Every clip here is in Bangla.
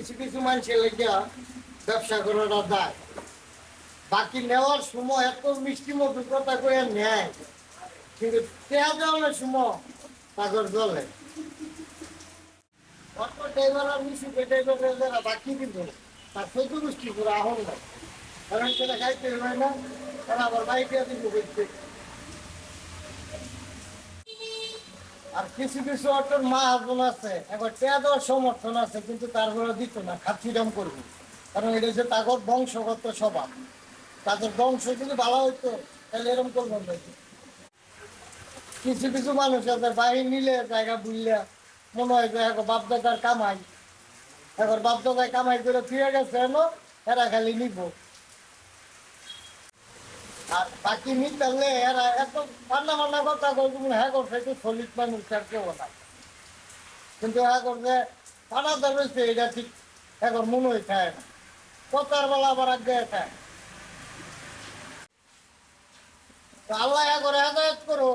কিছু কিছু মানুষের লেগে ব্যবসা করাটা যায়। বাকি নেওয়ার সময় এত মিষ্টি মধুর কথা করে নেয়, কিন্তু টেয়া দেওয়ার সময় তাগর জলে অটো ড্রাইভার আর মিশু ড্রাইভারের যারা বাকি কিন্তু তার চতুর্ষ্টি করে আহল নাই, কারণ সেটা খাইতে হয় না, তারা আবার বাইকে দিব করতে। আর কিছু কিছু অটোর মা হাজবেন্ড আছে একবার টেয়া দেওয়ার সমর্থন আছে, কিন্তু তারপরে দিত না, খাচ্ছিরাম করবে, কারণ এটা হচ্ছে তাগর বংশগত স্বভাব। তাদের বংশ যদি ভালো হইতো তাহলে এরকম করবেন না। কিছু কিছু মানুষ আছে বাহির নিলে জায়গা বুঝলে মনে হয় যে এখন বাপদাদার কামাই, এখন বাপদাদায় কামাই করে ফিরে গেছে এলো, এরা খালি নিব। আর বাকি নিতে এরা এত রান্না বান্না কথা করবো, হ্যাঁ করছে একটু সলিড মানুষ আর কেউ না, কিন্তু হ্যাঁ করছে পানাদার রয়েছে এটা ঠিক এখন মনে হয় খায় না, কথার বেলা আবার আগে খায়। আল্লাহ করে হেদায়ত করো।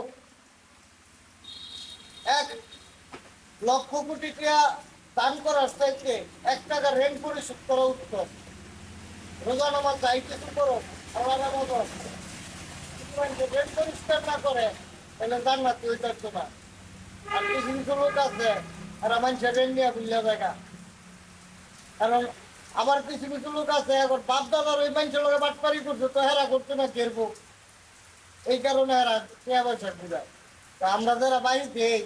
1,00,000 কোটি টাকা দান করার চাইতে 1 টাকা ঋণ পরিশোধ করা উত্তম। রোজা নামাজ যাই কিছু করো, আল্লাহ নামাজ ঋণ পরিষ্কার না করে তাহলে জান্নাতি হইতে পারতো না। আর কিছু কিছু লোক আছে এরা মানুষের ঋণ নিয়ে বুঝলে জায়গা, কারণ আবার কিছু কিছু লোক আছে এখন বাপ দাদার ওই মানুষের লোকে বাটপারি করছে, তো হেরা করছে না কেরবো, এই কারণে এরা টিয়া পয়সা বুঝায়। তো আমরা যারা বাইরে দেই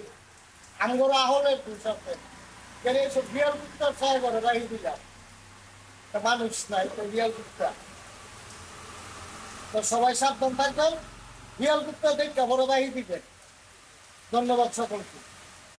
আমগোর আহলে সাথে কেন এসব বিয়াল কুত্তার ছায় করে বাইরে দিলাম, তা মানুষ নাই তো বিয়াল কুত্তা। তো সবাই সাবধান থাকবেন, বিয়াল কুত্তা দেখতে বড় বাইরে দিবেন। ধন্যবাদ সকলকে।